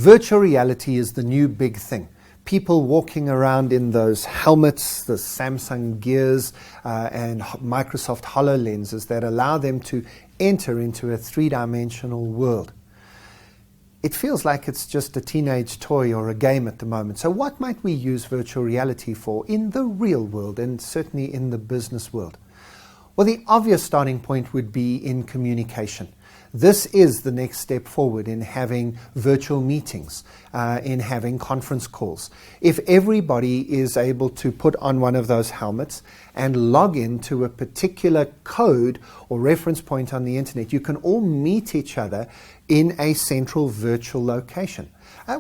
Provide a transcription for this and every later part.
Virtual reality is the new big thing. People walking around in those helmets, the Samsung Gears and Microsoft HoloLenses that allow them to enter into a three-dimensional world. It feels like it's just a teenage toy or a game at the moment. So what might we use virtual reality for in the real world and certainly in the business world? Well, the obvious starting point would be in communication. This is the next step forward in having virtual meetings, in having conference calls. If everybody is able to put on one of those helmets and log into a particular code or reference point on the internet, you can all meet each other in a central virtual location.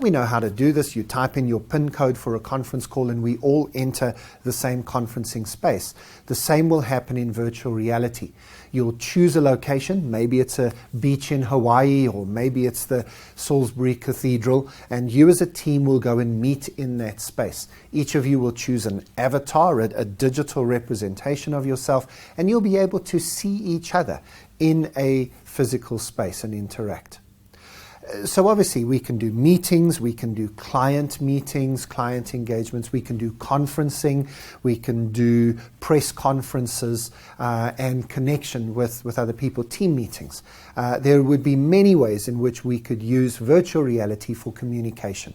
We know how to do this. You type in your PIN code for a conference call and we all enter the same conferencing space. The same will happen in virtual reality. You'll choose a location, maybe it's a beach in Hawaii or maybe it's the Salisbury Cathedral, and you as a team will go and meet in that space. Each of you will choose an avatar, a digital representation of yourself, and you'll be able to see each other in a physical space and interact. So obviously we can do meetings, we can do client meetings, client engagements, we can do conferencing, we can do press conferences and connection with other people, team meetings. There would be many ways in which we could use virtual reality for communication.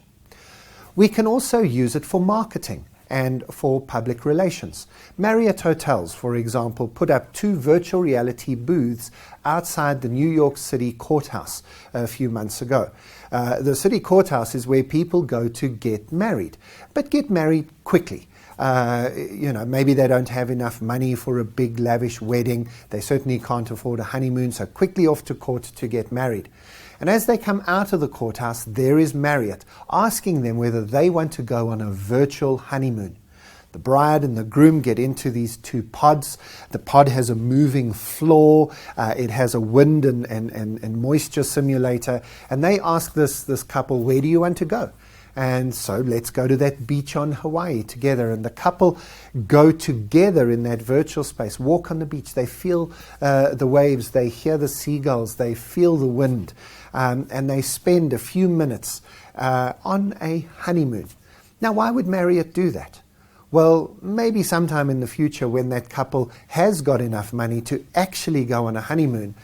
We can also use it for marketing and for public relations. Marriott Hotels, for example, put up 2 virtual reality booths outside the New York City courthouse a few months ago. The city courthouse is where people go to get married, but get married quickly. Maybe they don't have enough money for a big lavish wedding. They certainly can't afford a honeymoon, so quickly off to court to get married. And as they come out of the courthouse, there is Marriott asking them whether they want to go on a virtual honeymoon. The bride and the groom get into these 2 pods. The pod has a moving floor. It has a wind and moisture simulator. And they ask this couple, where do you want to go? And so let's go to that beach on Hawaii together. And the couple go together in that virtual space, walk on the beach. They feel the waves, they hear the seagulls, they feel the wind. And they spend a few minutes on a honeymoon. Now, why would Marriott do that? Well, maybe sometime in the future when that couple has got enough money to actually go on a honeymoon,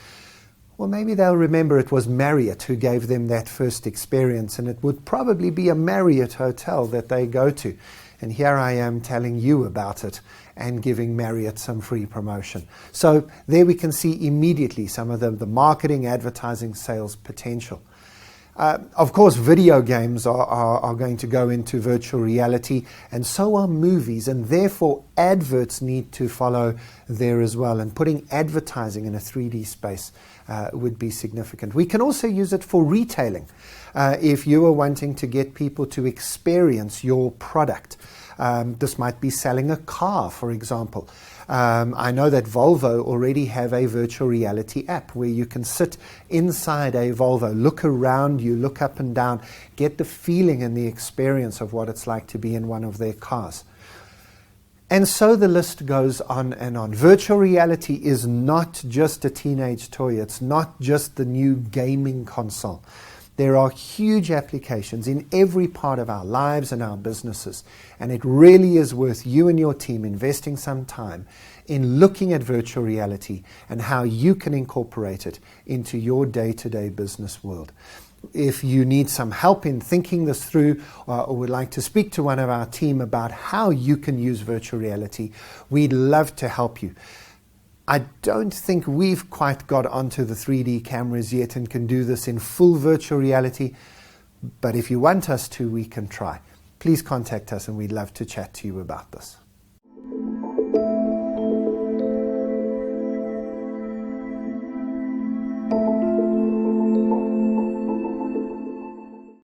well, maybe they'll remember it was Marriott who gave them that first experience, and it would probably be a Marriott hotel that they go to. And here I am telling you about it and giving Marriott some free promotion. So there we can see immediately some of the marketing, advertising, sales potential. Of course, video games are going to go into virtual reality, and so are movies, and therefore adverts need to follow there as well. And putting advertising in a 3D space would be significant. We can also use it for retailing. If you are wanting to get people to experience your product, this might be selling a car, for example. I know that Volvo already have a virtual reality app where you can sit inside a Volvo, look around you, look up and down, get the feeling and the experience of what it's like to be in one of their cars. And so the list goes on and on. Virtual reality is not just a teenage toy. It's not just the new gaming console. There are huge applications in every part of our lives and our businesses, and it really is worth you and your team investing some time in looking at virtual reality and how you can incorporate it into your day-to-day business world. If you need some help in thinking this through or would like to speak to one of our team about how you can use virtual reality, we'd love to help you. I don't think we've quite got onto the 3D cameras yet and can do this in full virtual reality, but if you want us to, we can try. Please contact us and we'd love to chat to you about this.